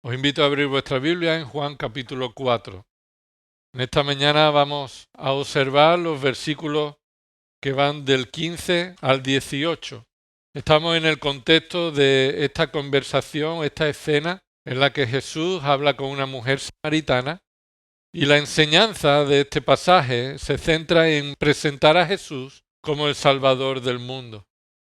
Os invito a abrir vuestra Biblia en Juan capítulo 4. En esta mañana vamos a observar los versículos que van del 15 al 18. Estamos en el contexto de esta conversación, esta escena en la que Jesús habla con una mujer samaritana, y la enseñanza de este pasaje se centra en presentar a Jesús como el Salvador del mundo.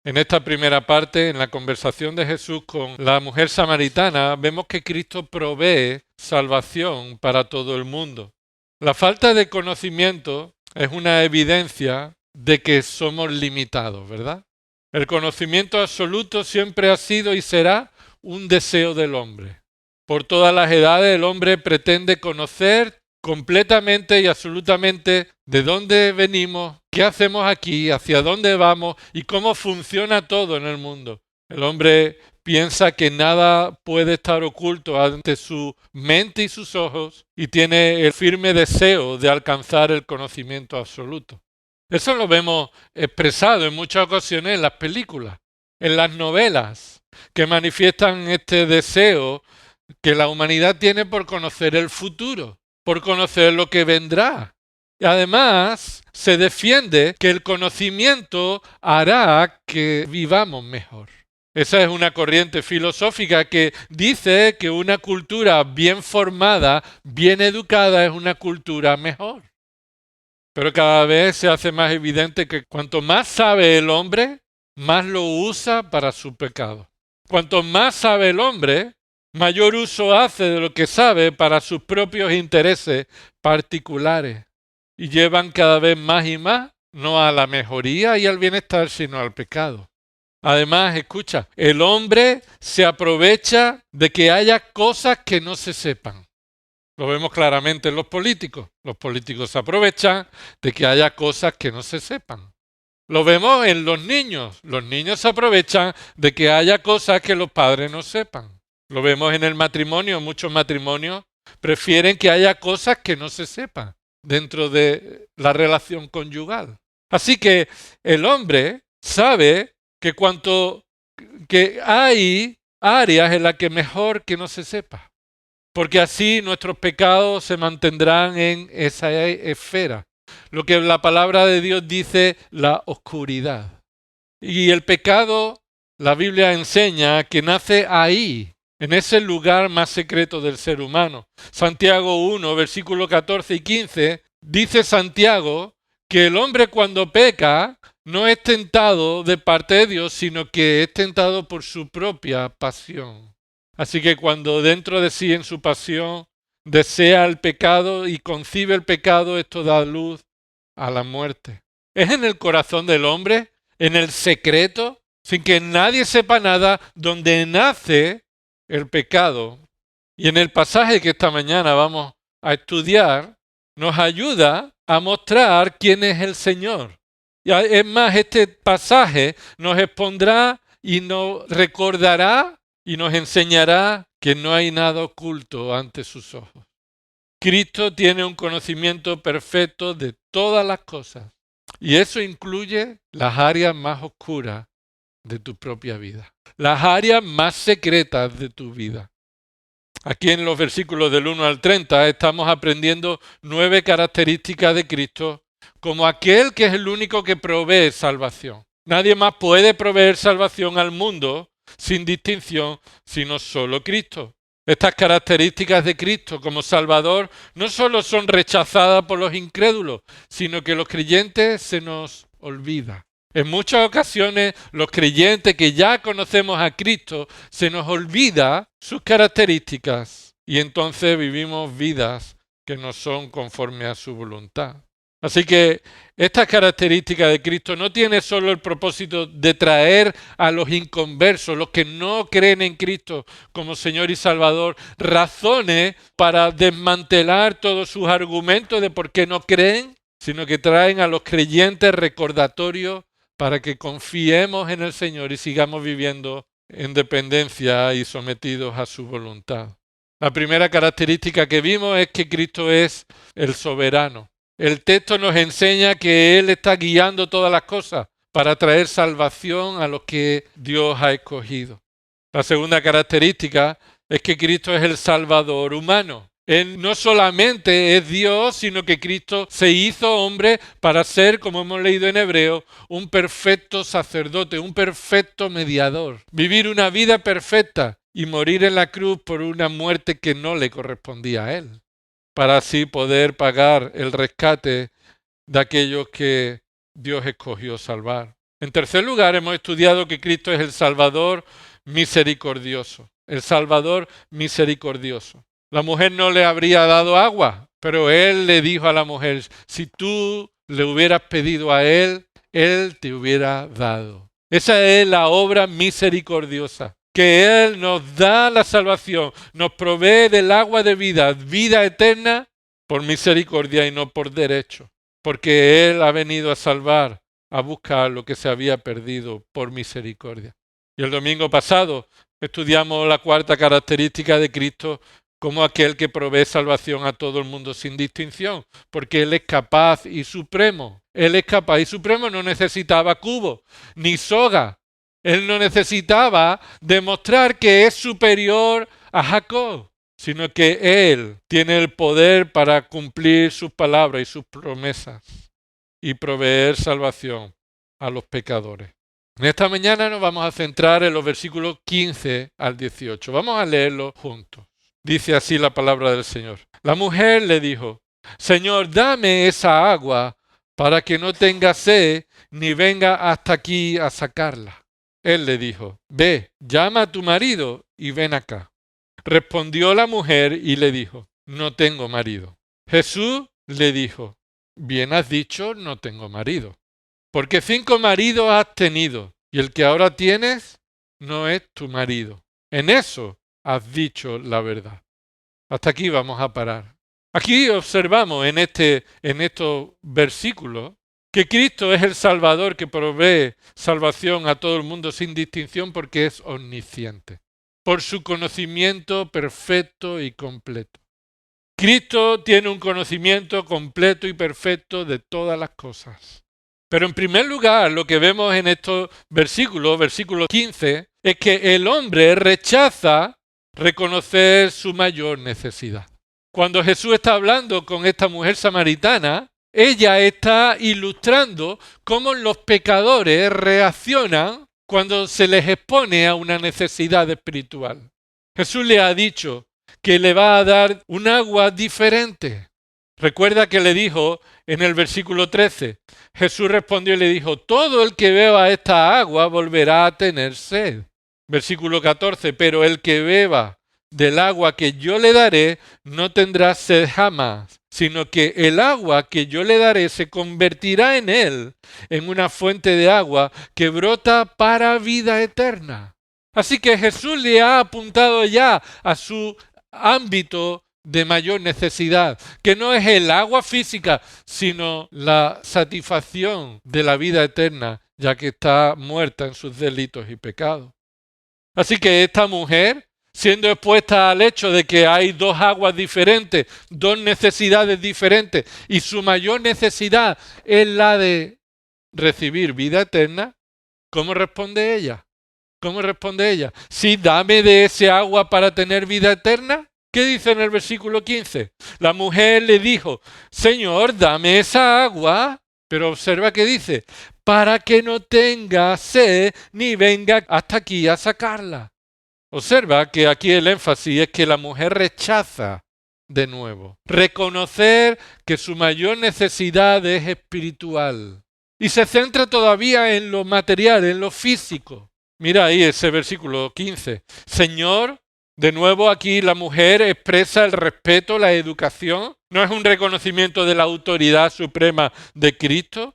En esta primera parte, en la conversación de Jesús con la mujer samaritana, vemos que Cristo provee salvación para todo el mundo. La falta de conocimiento es una evidencia de que somos limitados, ¿verdad? El conocimiento absoluto siempre ha sido y será un deseo del hombre. Por todas las edades el hombre pretende conocer completamente y absolutamente de dónde venimos, qué hacemos aquí, hacia dónde vamos y cómo funciona todo en el mundo. El hombre piensa que nada puede estar oculto ante su mente y sus ojos y tiene el firme deseo de alcanzar el conocimiento absoluto. Eso lo vemos expresado en muchas ocasiones en las películas, en las novelas, que manifiestan este deseo que la humanidad tiene por conocer el futuro, por conocer lo que vendrá. Y además se defiende que el conocimiento hará que vivamos mejor. Esa es una corriente filosófica que dice que una cultura bien formada, bien educada, es una cultura mejor. Pero cada vez se hace más evidente que cuanto más sabe el hombre, más lo usa para su pecado. Cuanto más sabe el hombre, mayor uso hace de lo que sabe para sus propios intereses particulares. Y llevan cada vez más y más, no a la mejoría y al bienestar, sino al pecado. Además, escucha, el hombre se aprovecha de que haya cosas que no se sepan. Lo vemos claramente en los políticos. Los políticos se aprovechan de que haya cosas que no se sepan. Lo vemos en los niños. Los niños se aprovechan de que haya cosas que los padres no sepan. Lo vemos en el matrimonio. Muchos matrimonios prefieren que haya cosas que no se sepan dentro de la relación conyugal. Así que el hombre sabe que que hay áreas en las que mejor que no se sepa, porque así nuestros pecados se mantendrán en esa esfera, lo que la palabra de Dios dice, la oscuridad. Y el pecado, la Biblia enseña que nace ahí, en ese lugar más secreto del ser humano. Santiago 1, versículos 14 y 15, dice Santiago que el hombre cuando peca no es tentado de parte de Dios, sino que es tentado por su propia pasión. Así que cuando dentro de sí en su pasión desea el pecado y concibe el pecado, esto da luz a la muerte. Es en el corazón del hombre, en el secreto, sin que nadie sepa nada, donde nace el pecado. Y en el pasaje que esta mañana vamos a estudiar, nos ayuda a mostrar quién es el Señor. Y es más, este pasaje nos expondrá y nos recordará y nos enseñará que no hay nada oculto ante sus ojos. Cristo tiene un conocimiento perfecto de todas las cosas, y eso incluye las áreas más oscuras de tu propia vida, las áreas más secretas de tu vida. Aquí en los versículos del 1 al 30 estamos aprendiendo 9 características de Cristo como aquel que es el único que provee salvación. Nadie más puede proveer salvación al mundo sin distinción, sino solo Cristo. Estas características de Cristo como Salvador no solo son rechazadas por los incrédulos, sino que los creyentes se nos olvida. En muchas ocasiones los creyentes que ya conocemos a Cristo se nos olvida sus características y entonces vivimos vidas que no son conforme a su voluntad. Así que esta característica de Cristo no tiene solo el propósito de traer a los inconversos, los que no creen en Cristo como Señor y Salvador, razones para desmantelar todos sus argumentos de por qué no creen, sino que traen a los creyentes recordatorios para que confiemos en el Señor y sigamos viviendo en dependencia y sometidos a su voluntad. La primera característica que vimos es que Cristo es el soberano. El texto nos enseña que Él está guiando todas las cosas para traer salvación a los que Dios ha escogido. La segunda característica es que Cristo es el Salvador humano. Él no solamente es Dios, sino que Cristo se hizo hombre para ser, como hemos leído en Hebreo, un perfecto sacerdote, un perfecto mediador. Vivir una vida perfecta y morir en la cruz por una muerte que no le correspondía a él, para así poder pagar el rescate de aquellos que Dios escogió salvar. En tercer lugar, hemos estudiado que Cristo es el Salvador misericordioso. El Salvador misericordioso. La mujer no le habría dado agua, pero él le dijo a la mujer, si tú le hubieras pedido a él, él te hubiera dado. Esa es la obra misericordiosa, que él nos da la salvación, nos provee del agua de vida, vida eterna, por misericordia y no por derecho, porque él ha venido a salvar, a buscar lo que se había perdido por misericordia. Y el domingo pasado estudiamos la cuarta característica de Cristo como aquel que provee salvación a todo el mundo sin distinción, porque Él es capaz y supremo. Él es capaz y supremo, no necesitaba cubo ni soga. Él no necesitaba demostrar que es superior a Jacob, sino que Él tiene el poder para cumplir sus palabras y sus promesas y proveer salvación a los pecadores. En esta mañana nos vamos a centrar en los versículos 15 al 18. Vamos a leerlos juntos. Dice así la palabra del Señor. La mujer le dijo, Señor, dame esa agua para que no tenga sed ni venga hasta aquí a sacarla. Él le dijo, ve, llama a tu marido y ven acá. Respondió la mujer y le dijo, no tengo marido. Jesús le dijo, bien has dicho, no tengo marido. Porque 5 maridos has tenido y el que ahora tienes no es tu marido. En eso has dicho la verdad. Hasta aquí vamos a parar. Aquí observamos en estos versículos que Cristo es el Salvador que provee salvación a todo el mundo sin distinción porque es omnisciente, por su conocimiento perfecto y completo. Cristo tiene un conocimiento completo y perfecto de todas las cosas. Pero en primer lugar, lo que vemos en estos versículos, versículo 15, es que el hombre rechaza reconocer su mayor necesidad. Cuando Jesús está hablando con esta mujer samaritana, ella está ilustrando cómo los pecadores reaccionan cuando se les expone a una necesidad espiritual. Jesús le ha dicho que le va a dar un agua diferente. Recuerda que le dijo en el versículo 13, Jesús respondió y le dijo, todo el que beba esta agua volverá a tener sed. Versículo 14, pero el que beba del agua que yo le daré no tendrá sed jamás, sino que el agua que yo le daré se convertirá en él en una fuente de agua que brota para vida eterna. Así que Jesús le ha apuntado ya a su ámbito de mayor necesidad, que no es el agua física, sino la satisfacción de la vida eterna, ya que está muerta en sus delitos y pecados. Así que esta mujer, siendo expuesta al hecho de que hay 2 aguas diferentes, 2 necesidades diferentes, y su mayor necesidad es la de recibir vida eterna, ¿cómo responde ella? ¿Cómo responde ella? Sí, dame de ese agua para tener vida eterna. ¿Qué dice en el versículo 15? La mujer le dijo, Señor, dame esa agua, pero observa que dice, para que no tenga sed ni venga hasta aquí a sacarla. Observa que aquí el énfasis es que la mujer rechaza de nuevo reconocer que su mayor necesidad es espiritual y se centra todavía en lo material, en lo físico. Mira ahí ese versículo 15. Señor, de nuevo aquí la mujer expresa el respeto, la educación. No es un reconocimiento de la autoridad suprema de Cristo.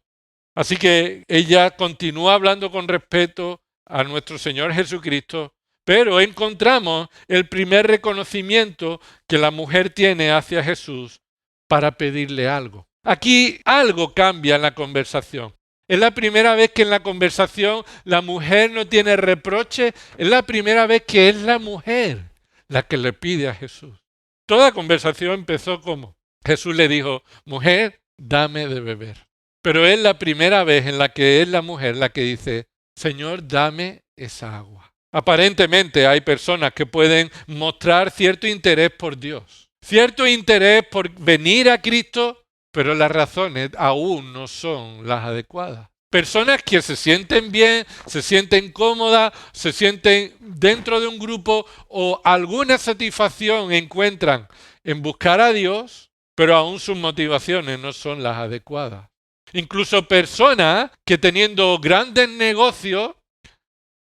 Así que ella continúa hablando con respeto a nuestro Señor Jesucristo, pero encontramos el primer reconocimiento que la mujer tiene hacia Jesús para pedirle algo. Aquí algo cambia en la conversación. Es la primera vez que en la conversación la mujer no tiene reproche. Es la primera vez que es la mujer la que le pide a Jesús. Toda conversación empezó como Jesús le dijo, mujer, dame de beber. Pero es la primera vez en la que es la mujer la que dice, Señor, dame esa agua. Aparentemente hay personas que pueden mostrar cierto interés por Dios, cierto interés por venir a Cristo, pero las razones aún no son las adecuadas. Personas que se sienten bien, se sienten cómodas, se sienten dentro de un grupo o alguna satisfacción encuentran en buscar a Dios, pero aún sus motivaciones no son las adecuadas. Incluso personas que teniendo grandes negocios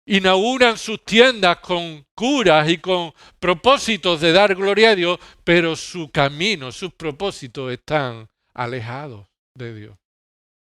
inauguran sus tiendas con curas y con propósitos de dar gloria a Dios, pero su camino, sus propósitos están alejados de Dios.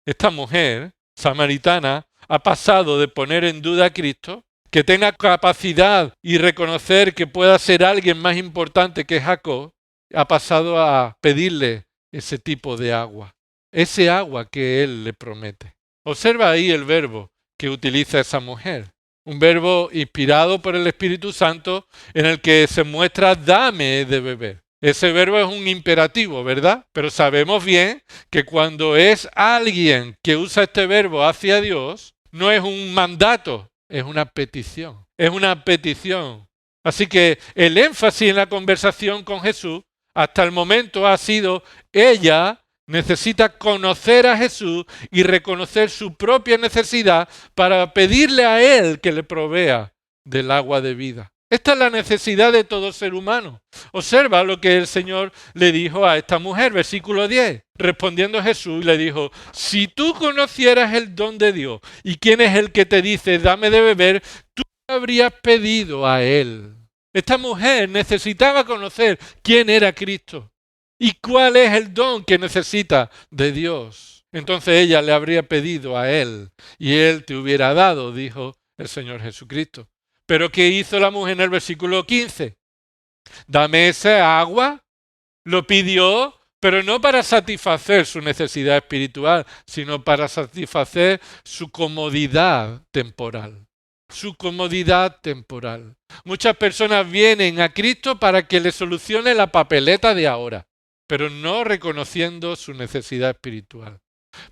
Esta mujer samaritana ha pasado de poner en duda a Cristo, que tenga capacidad y reconocer que pueda ser alguien más importante que Jacob, ha pasado a pedirle ese tipo de agua, ese agua que él le promete. Observa ahí el verbo que utiliza esa mujer. Un verbo inspirado por el Espíritu Santo en el que se muestra dame de beber. Ese verbo es un imperativo, ¿verdad? Pero sabemos bien que cuando es alguien que usa este verbo hacia Dios, no es un mandato, es una petición. Es una petición. Así que el énfasis en la conversación con Jesús hasta el momento ha sido ella necesita conocer a Jesús y reconocer su propia necesidad para pedirle a Él que le provea del agua de vida. Esta es la necesidad de todo ser humano. Observa lo que el Señor le dijo a esta mujer, versículo 10. Respondiendo Jesús le dijo, si tú conocieras el don de Dios y quién es el que te dice, dame de beber, tú habrías pedido a Él. Esta mujer necesitaba conocer quién era Cristo. ¿Y cuál es el don que necesita de Dios? Entonces ella le habría pedido a Él y Él te hubiera dado, dijo el Señor Jesucristo. ¿Pero qué hizo la mujer en el versículo 15? Dame esa agua. Lo pidió, pero no para satisfacer su necesidad espiritual, sino para satisfacer su comodidad temporal. Su comodidad temporal. Muchas personas vienen a Cristo para que le solucione la papeleta de ahora, pero no reconociendo su necesidad espiritual.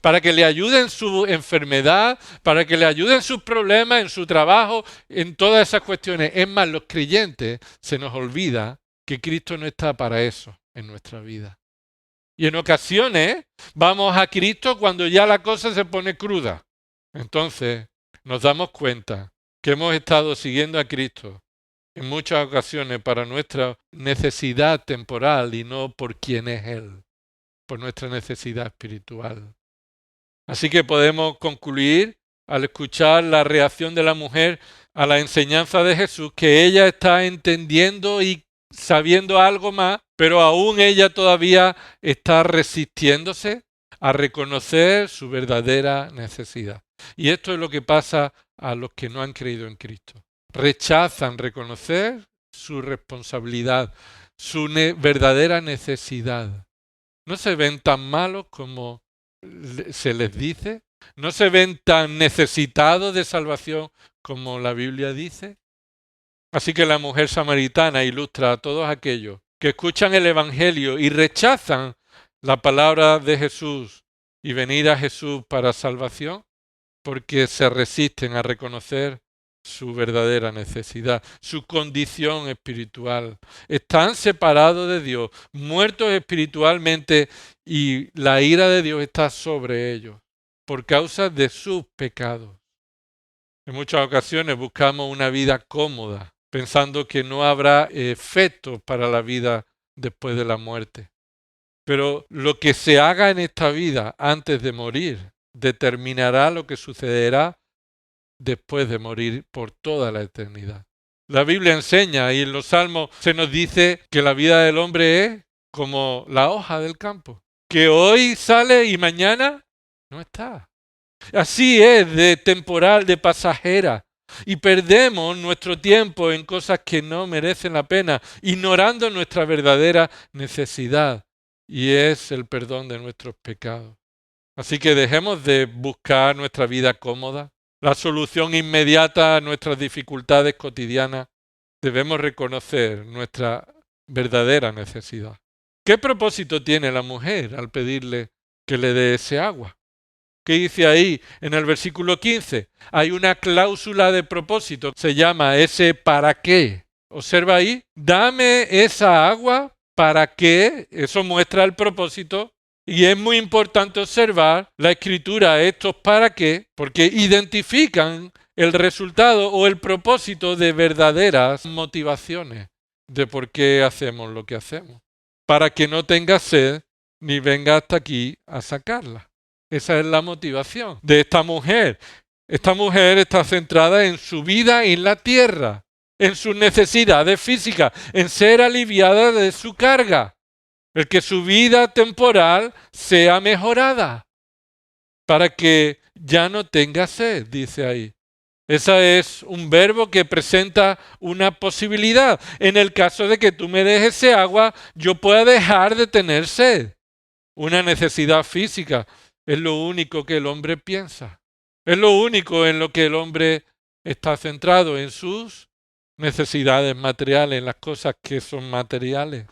Para que le ayude en su enfermedad, para que le ayude en sus problemas, en su trabajo, en todas esas cuestiones. Es más, los creyentes se nos olvida que Cristo no está para eso en nuestra vida. Y en ocasiones vamos a Cristo cuando ya la cosa se pone cruda. Entonces nos damos cuenta que hemos estado siguiendo a Cristo en muchas ocasiones para nuestra necesidad temporal y no por quién es Él, por nuestra necesidad espiritual. Así que podemos concluir al escuchar la reacción de la mujer a la enseñanza de Jesús, que ella está entendiendo y sabiendo algo más, pero aún ella todavía está resistiéndose a reconocer su verdadera necesidad. Y esto es lo que pasa a los que no han creído en Cristo. Rechazan reconocer su responsabilidad, su verdadera necesidad. No se ven tan malos como se les dice, no se ven tan necesitados de salvación como la Biblia dice. Así que la mujer samaritana ilustra a todos aquellos que escuchan el Evangelio y rechazan la palabra de Jesús y venir a Jesús para salvación, porque se resisten a reconocer su verdadera necesidad, su condición espiritual. Están separados de Dios, muertos espiritualmente, y la ira de Dios está sobre ellos por causa de sus pecados. En muchas ocasiones buscamos una vida cómoda, pensando que no habrá efectos para la vida después de la muerte. Pero lo que se haga en esta vida antes de morir determinará lo que sucederá después de morir por toda la eternidad. La Biblia enseña y en los Salmos se nos dice que la vida del hombre es como la hoja del campo, que hoy sale y mañana no está. Así es de temporal, de pasajera. Y perdemos nuestro tiempo en cosas que no merecen la pena, ignorando nuestra verdadera necesidad, y es el perdón de nuestros pecados. Así que dejemos de buscar nuestra vida cómoda, la solución inmediata a nuestras dificultades cotidianas. Debemos reconocer nuestra verdadera necesidad. ¿Qué propósito tiene la mujer al pedirle que le dé ese agua? ¿Qué dice ahí en el versículo 15? Hay una cláusula de propósito, se llama ese para qué. Observa ahí, dame esa agua para que, eso muestra el propósito. Y es muy importante observar la escritura, estos para qué, porque identifican el resultado o el propósito de verdaderas motivaciones de por qué hacemos lo que hacemos. Para que no tenga sed ni venga hasta aquí a sacarla. Esa es la motivación de esta mujer. Esta mujer está centrada en su vida en la tierra, en sus necesidades físicas, en ser aliviada de su carga, el que su vida temporal sea mejorada, para que ya no tenga sed, dice ahí. Ese es un verbo que presenta una posibilidad. En el caso de que tú me dejes ese agua, yo pueda dejar de tener sed. Una necesidad física es lo único que el hombre piensa. Es lo único en lo que el hombre está centrado, en sus necesidades materiales, en las cosas que son materiales.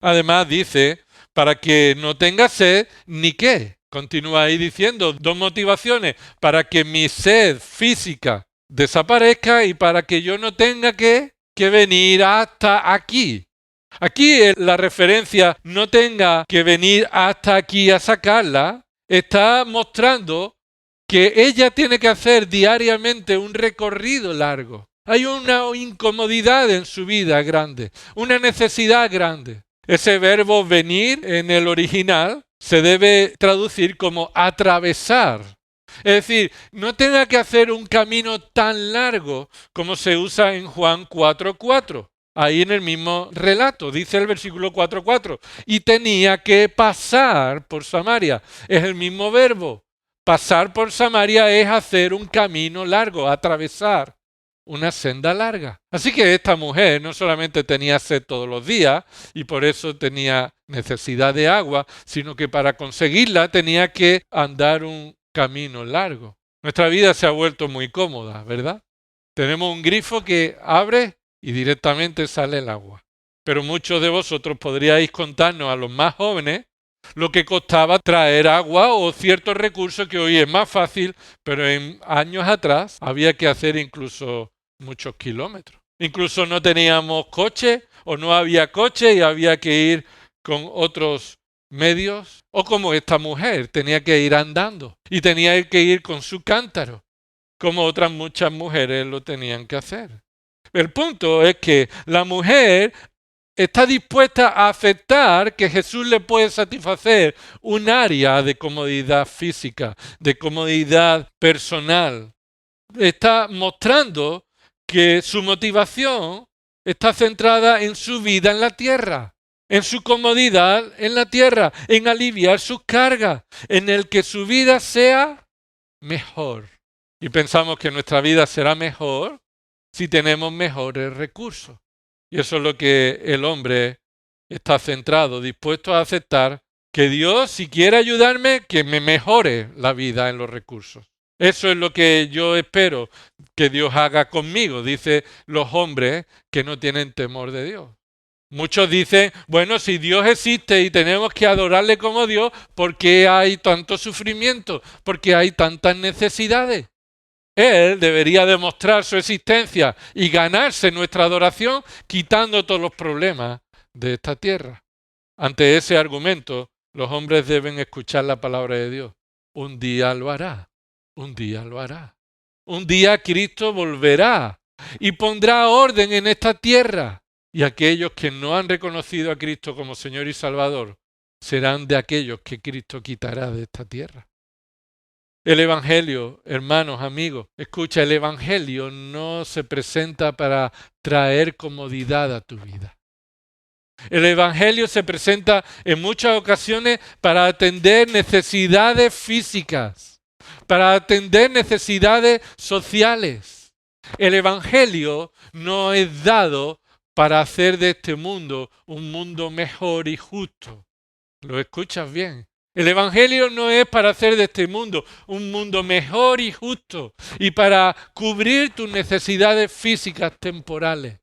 Además dice, para que no tenga sed, ni qué. Continúa ahí diciendo dos motivaciones, para que mi sed física desaparezca y para que yo no tenga que venir hasta aquí. Aquí la referencia no tenga que venir hasta aquí a sacarla, está mostrando que ella tiene que hacer diariamente un recorrido largo. Hay una incomodidad en su vida grande, una necesidad grande. Ese verbo venir en el original se debe traducir como atravesar. Es decir, no tenga que hacer un camino tan largo como se usa en Juan 4:4. Ahí en el mismo relato, dice el versículo 4:4. Y tenía que pasar por Samaria. Es el mismo verbo. Pasar por Samaria es hacer un camino largo, atravesar una senda larga. Así que esta mujer no solamente tenía sed todos los días y por eso tenía necesidad de agua, sino que para conseguirla tenía que andar un camino largo. Nuestra vida se ha vuelto muy cómoda, ¿verdad? Tenemos un grifo que abre y directamente sale el agua. Pero muchos de vosotros podríais contarnos a los más jóvenes lo que costaba traer agua o ciertos recursos que hoy es más fácil, pero en años atrás había que hacer incluso muchos kilómetros. Incluso no teníamos coche o no había coche y había que ir con otros medios. O como esta mujer, tenía que ir andando y tenía que ir con su cántaro, como otras muchas mujeres lo tenían que hacer. El punto es que la mujer está dispuesta a aceptar que Jesús le puede satisfacer un área de comodidad física, de comodidad personal. Está mostrando que su motivación está centrada en su vida en la tierra, en su comodidad en la tierra, en aliviar sus cargas, en el que su vida sea mejor. Y pensamos que nuestra vida será mejor si tenemos mejores recursos. Y eso es lo que el hombre está centrado, dispuesto a aceptar que Dios, si quiere ayudarme, que me mejore la vida en los recursos. Eso es lo que yo espero que Dios haga conmigo, dice los hombres que no tienen temor de Dios. Muchos dicen, bueno, si Dios existe y tenemos que adorarle como Dios, ¿por qué hay tanto sufrimiento? ¿Por qué hay tantas necesidades? Él debería demostrar su existencia y ganarse nuestra adoración quitando todos los problemas de esta tierra. Ante ese argumento, los hombres deben escuchar la palabra de Dios. Un día lo hará, un día lo hará. Un día Cristo volverá y pondrá orden en esta tierra. Y aquellos que no han reconocido a Cristo como Señor y Salvador serán de aquellos que Cristo quitará de esta tierra. El Evangelio, hermanos, amigos, escucha, el Evangelio no se presenta para traer comodidad a tu vida. El Evangelio se presenta en muchas ocasiones para atender necesidades físicas, para atender necesidades sociales. El Evangelio no es dado para hacer de este mundo un mundo mejor y justo. ¿Lo escuchas bien? El Evangelio no es para hacer de este mundo un mundo mejor y justo y para cubrir tus necesidades físicas temporales.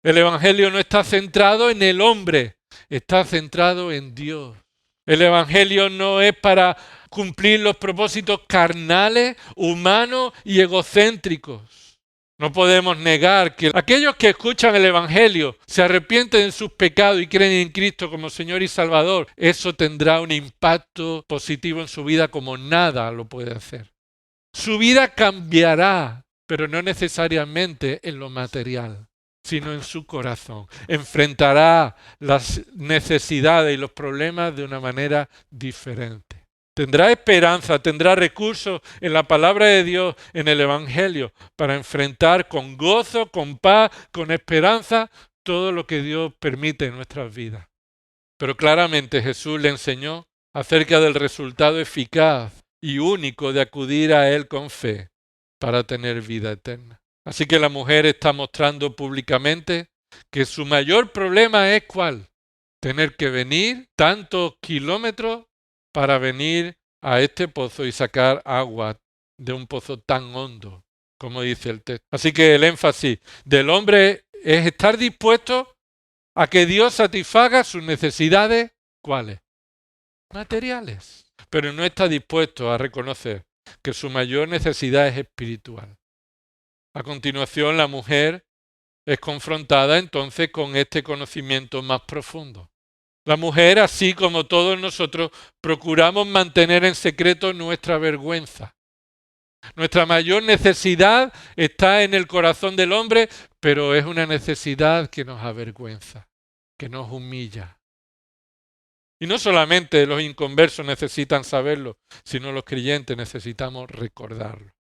El Evangelio no está centrado en el hombre, está centrado en Dios. El Evangelio no es para cumplir los propósitos carnales, humanos y egocéntricos. No podemos negar que aquellos que escuchan el Evangelio se arrepienten de sus pecados y creen en Cristo como Señor y Salvador. Eso tendrá un impacto positivo en su vida como nada lo puede hacer. Su vida cambiará, pero no necesariamente en lo material, sino en su corazón. Enfrentará las necesidades y los problemas de una manera diferente. Tendrá esperanza, tendrá recursos en la palabra de Dios, en el Evangelio, para enfrentar con gozo, con paz, con esperanza, todo lo que Dios permite en nuestras vidas. Pero claramente Jesús le enseñó acerca del resultado eficaz y único de acudir a Él con fe para tener vida eterna. Así que la mujer está mostrando públicamente que su mayor problema es ¿cuál? Tener que venir tantos kilómetros para venir a este pozo y sacar agua de un pozo tan hondo, como dice el texto. Así que el énfasis del hombre es estar dispuesto a que Dios satisfaga sus necesidades, ¿cuáles? Materiales. Pero no está dispuesto a reconocer que su mayor necesidad es espiritual. A continuación, la mujer es confrontada entonces con este conocimiento más profundo. La mujer, así como todos nosotros, procuramos mantener en secreto nuestra vergüenza. Nuestra mayor necesidad está en el corazón del hombre, pero es una necesidad que nos avergüenza, que nos humilla. Y no solamente los inconversos necesitan saberlo, sino los creyentes necesitamos recordarlo.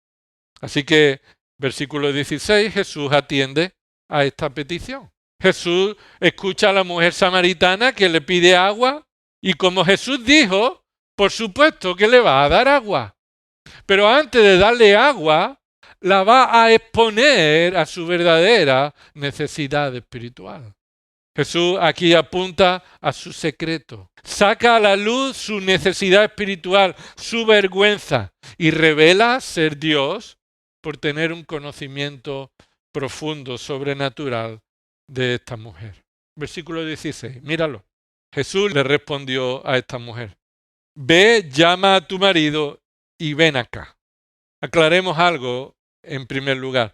Así que, versículo 16, Jesús atiende a esta petición. Jesús escucha a la mujer samaritana que le pide agua y como Jesús dijo, por supuesto que le va a dar agua. Pero antes de darle agua, la va a exponer a su verdadera necesidad espiritual. Jesús aquí apunta a su secreto. Saca a la luz su necesidad espiritual, su vergüenza y revela ser Dios por tener un conocimiento profundo, sobrenatural de esta mujer. Versículo 16, míralo. Jesús le respondió a esta mujer, ve, llama a tu marido y ven acá. Aclaremos algo en primer lugar.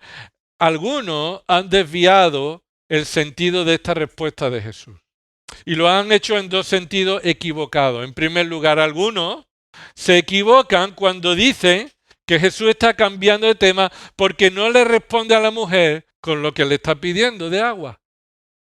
Algunos han desviado el sentido de esta respuesta de Jesús y lo han hecho en dos sentidos equivocados. En primer lugar, algunos se equivocan cuando dicen que Jesús está cambiando de tema porque no le responde a la mujer con lo que le está pidiendo de agua.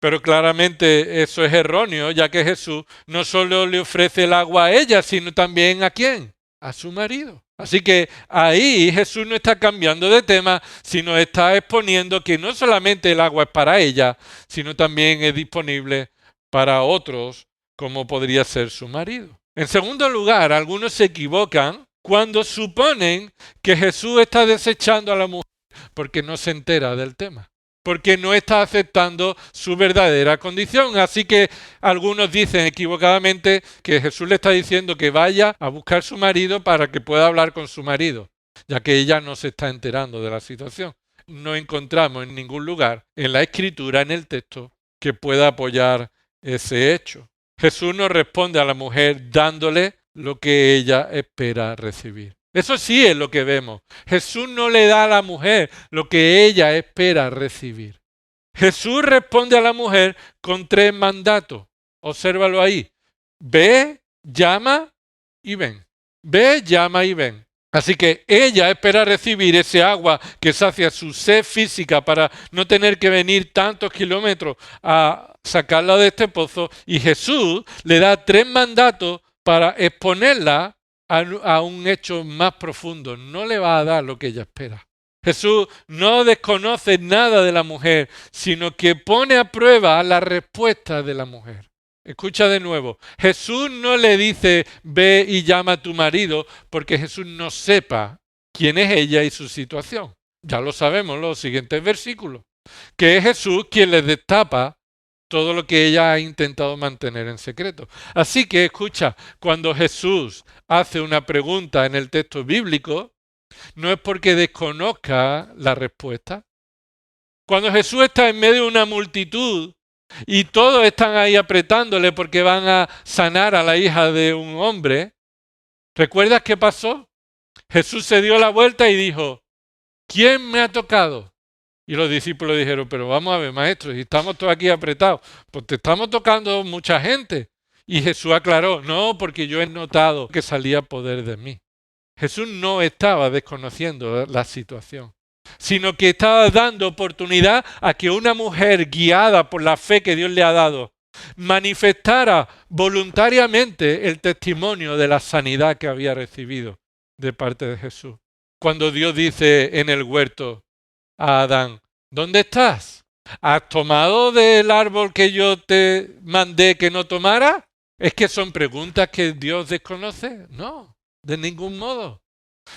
Pero claramente eso es erróneo, ya que Jesús no solo le ofrece el agua a ella, sino también ¿a quién? A su marido. Así que ahí Jesús no está cambiando de tema, sino está exponiendo que no solamente el agua es para ella, sino también es disponible para otros, como podría ser su marido. En segundo lugar, algunos se equivocan cuando suponen que Jesús está desechando a la mujer porque no se entera del tema, porque no está aceptando su verdadera condición. Así que algunos dicen equivocadamente que Jesús le está diciendo que vaya a buscar a su marido para que pueda hablar con su marido, ya que ella no se está enterando de la situación. No encontramos en ningún lugar en la Escritura, en el texto, que pueda apoyar ese hecho. Jesús no responde a la mujer dándole lo que ella espera recibir. Eso sí es lo que vemos. Jesús no le da a la mujer lo que ella espera recibir. Jesús responde a la mujer con 3 mandatos. Obsérvalo ahí. Ve, llama y ven. Ve, llama y ven. Así que ella espera recibir ese agua que sacia su sed física para no tener que venir tantos kilómetros a sacarla de este pozo. Y Jesús le da 3 mandatos para exponerla a un hecho más profundo. No le va a dar lo que ella espera. Jesús no desconoce nada de la mujer, sino que pone a prueba la respuesta de la mujer. Escucha de nuevo. Jesús no le dice, ve y llama a tu marido, porque Jesús no sepa quién es ella y su situación. Ya lo sabemos en los siguientes versículos. Que es Jesús quien le destapa todo lo que ella ha intentado mantener en secreto. Así que escucha, cuando Jesús hace una pregunta en el texto bíblico, no es porque desconozca la respuesta. Cuando Jesús está en medio de una multitud y todos están ahí apretándole porque van a sanar a la hija de un hombre, ¿Recuerdas qué pasó? Jesús se dio la vuelta y dijo, ¿quién me ha tocado? Y los discípulos dijeron, pero vamos a ver, maestro, si estamos todos aquí apretados, pues te estamos tocando mucha gente. Y Jesús aclaró, no, porque yo he notado que salía poder de mí. Jesús no estaba desconociendo la situación, sino que estaba dando oportunidad a que una mujer guiada por la fe que Dios le ha dado manifestara voluntariamente el testimonio de la sanidad que había recibido de parte de Jesús. Cuando Dios dice en el huerto a Adán, ¿dónde estás? ¿Has tomado del árbol que yo te mandé que no tomara? ¿Es que son preguntas que Dios desconoce? No, de ningún modo.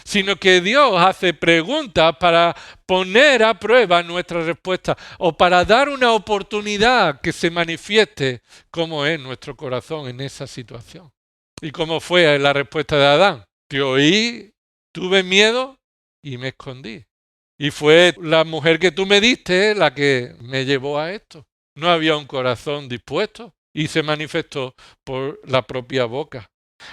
Sino que Dios hace preguntas para poner a prueba nuestra respuesta o para dar una oportunidad que se manifieste cómo es nuestro corazón en esa situación. ¿Y cómo fue la respuesta de Adán? Te oí, tuve miedo y me escondí. Y fue la mujer que tú me diste la que me llevó a esto. No había un corazón dispuesto y se manifestó por la propia boca.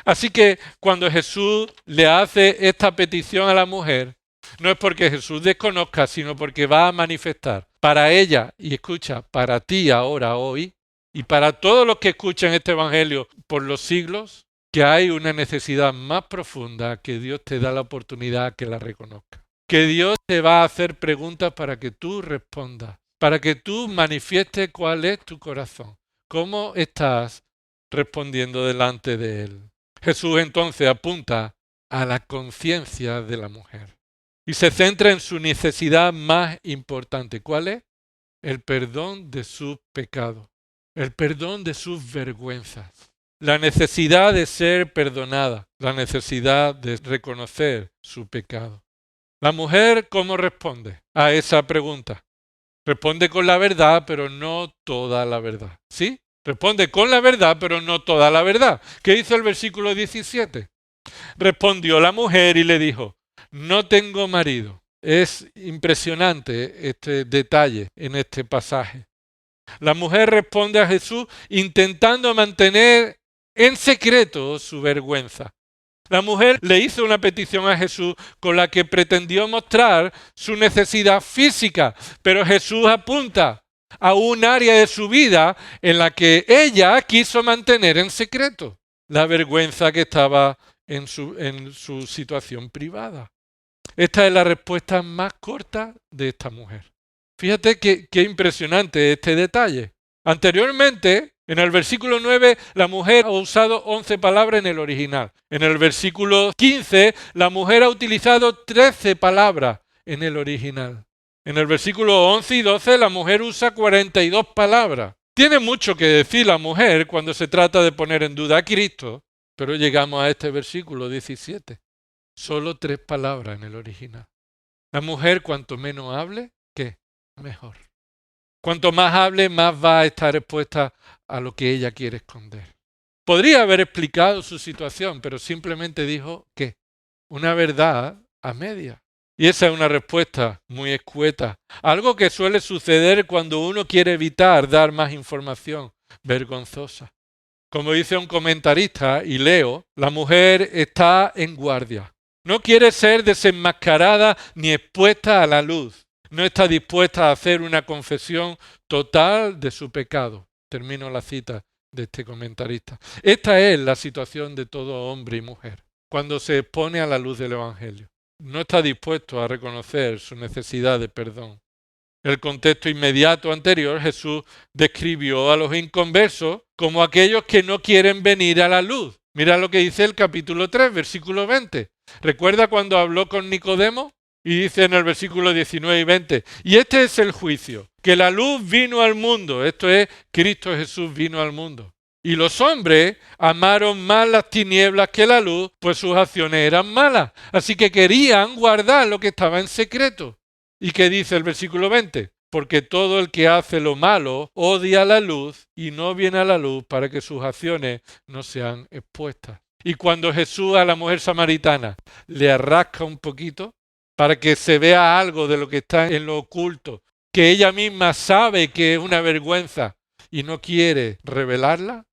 Así que cuando Jesús le hace esta petición a la mujer, no es porque Jesús desconozca, sino porque va a manifestar para ella, y escucha, para ti ahora, hoy, y para todos los que escuchan este evangelio por los siglos, que hay una necesidad más profunda que Dios te da la oportunidad que la reconozca. Que Dios te va a hacer preguntas para que tú respondas, para que tú manifiestes cuál es tu corazón, cómo estás respondiendo delante de Él. Jesús entonces apunta a la conciencia de la mujer y se centra en su necesidad más importante. ¿Cuál es? El perdón de sus pecados, el perdón de sus vergüenzas, la necesidad de ser perdonada, la necesidad de reconocer su pecado. La mujer, ¿cómo responde a esa pregunta? Responde con la verdad, pero no toda la verdad. ¿Sí? Responde con la verdad, pero no toda la verdad. ¿Qué dice el versículo 17? Respondió la mujer y le dijo, no tengo marido. Es impresionante este detalle en este pasaje. La mujer responde a Jesús intentando mantener en secreto su vergüenza. La mujer le hizo una petición a Jesús con la que pretendió mostrar su necesidad física, pero Jesús apunta a un área de su vida en la que ella quiso mantener en secreto la vergüenza que estaba en su situación privada. Esta es la respuesta más corta de esta mujer. Fíjate qué impresionante este detalle. Anteriormente, en el versículo 9, la mujer ha usado 11 palabras en el original. En el versículo 15, la mujer ha utilizado 13 palabras en el original. En el versículo 11 y 12, la mujer usa 42 palabras. Tiene mucho que decir la mujer cuando se trata de poner en duda a Cristo, pero llegamos a este versículo 17. Solo 3 palabras en el original. La mujer, cuanto menos hable, ¿qué? Mejor. Cuanto más hable, más va a estar expuesta a lo que ella quiere esconder. Podría haber explicado su situación, pero simplemente dijo que una verdad a media. Y esa es una respuesta muy escueta. Algo que suele suceder cuando uno quiere evitar dar más información vergonzosa. Como dice un comentarista, y leo, la mujer está en guardia. No quiere ser desenmascarada ni expuesta a la luz. No está dispuesta a hacer una confesión total de su pecado. Termino la cita de este comentarista. Esta es la situación de todo hombre y mujer cuando se expone a la luz del Evangelio. No está dispuesto a reconocer su necesidad de perdón. En el contexto inmediato anterior, Jesús describió a los inconversos como aquellos que no quieren venir a la luz. Mira lo que dice el capítulo 3, versículo 20. ¿Recuerda cuando habló con Nicodemo? Y dice en el versículo 19 y 20, y este es el juicio, que la luz vino al mundo, esto es, Cristo Jesús vino al mundo. Y los hombres amaron más las tinieblas que la luz, pues sus acciones eran malas. Así que querían guardar lo que estaba en secreto. ¿Y qué dice el versículo 20? Porque todo el que hace lo malo odia la luz y no viene a la luz para que sus acciones no sean expuestas. Y cuando Jesús a la mujer samaritana le arrasca un poquito, para que se vea algo de lo que está en lo oculto, que ella misma sabe que es una vergüenza y no quiere revelarla,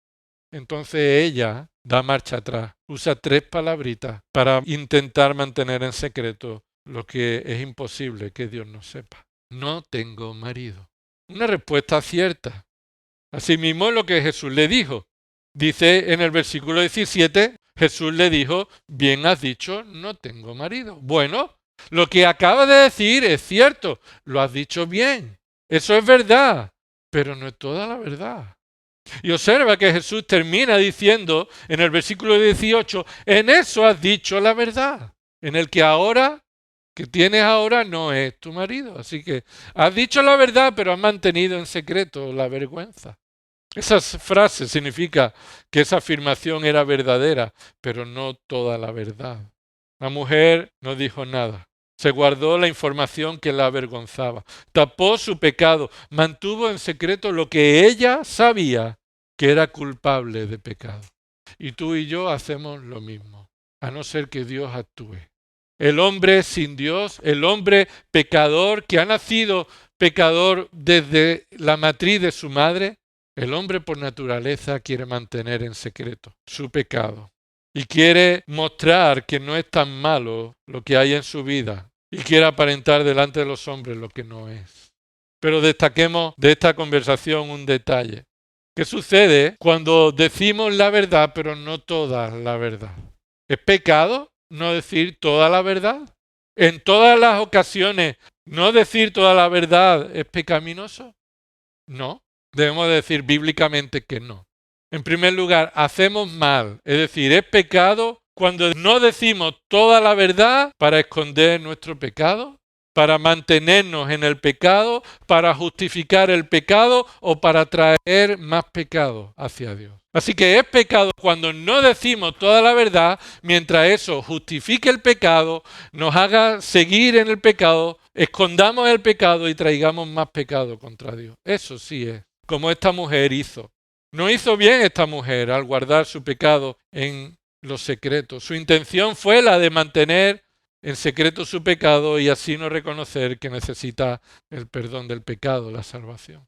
entonces ella da marcha atrás, usa 3 palabritas para intentar mantener en secreto lo que es imposible que Dios no sepa. No tengo marido. Una respuesta cierta. Asimismo es lo que Jesús le dijo. Dice en el versículo 17, Jesús le dijo, bien has dicho, no tengo marido. Bueno, lo que acabas de decir es cierto, lo has dicho bien. Eso es verdad, pero no es toda la verdad. Y observa que Jesús termina diciendo en el versículo 18, en eso has dicho la verdad, en el que tienes ahora no es tu marido. Así que has dicho la verdad, pero has mantenido en secreto la vergüenza. Esa frase significa que esa afirmación era verdadera, pero no toda la verdad. La mujer no dijo nada. Se guardó la información que la avergonzaba. Tapó su pecado. Mantuvo en secreto lo que ella sabía que era culpable de pecado. Y tú y yo hacemos lo mismo, a no ser que Dios actúe. El hombre sin Dios, el hombre pecador que ha nacido pecador desde la matriz de su madre, el hombre por naturaleza quiere mantener en secreto su pecado y quiere mostrar que no es tan malo lo que hay en su vida y quiere aparentar delante de los hombres lo que no es. Pero destaquemos de esta conversación un detalle. ¿Qué sucede cuando decimos la verdad pero no toda la verdad? ¿Es pecado no decir toda la verdad? ¿En todas las ocasiones no decir toda la verdad es pecaminoso? No. Debemos decir bíblicamente que no. En primer lugar, hacemos mal, es decir, es pecado cuando no decimos toda la verdad para esconder nuestro pecado, para mantenernos en el pecado, para justificar el pecado o para traer más pecado hacia Dios. Así que es pecado cuando no decimos toda la verdad, mientras eso justifique el pecado, nos haga seguir en el pecado, escondamos el pecado y traigamos más pecado contra Dios. Eso sí es, como esta mujer hizo. No hizo bien esta mujer al guardar su pecado en los secretos. Su intención fue la de mantener en secreto su pecado y así no reconocer que necesita el perdón del pecado, la salvación.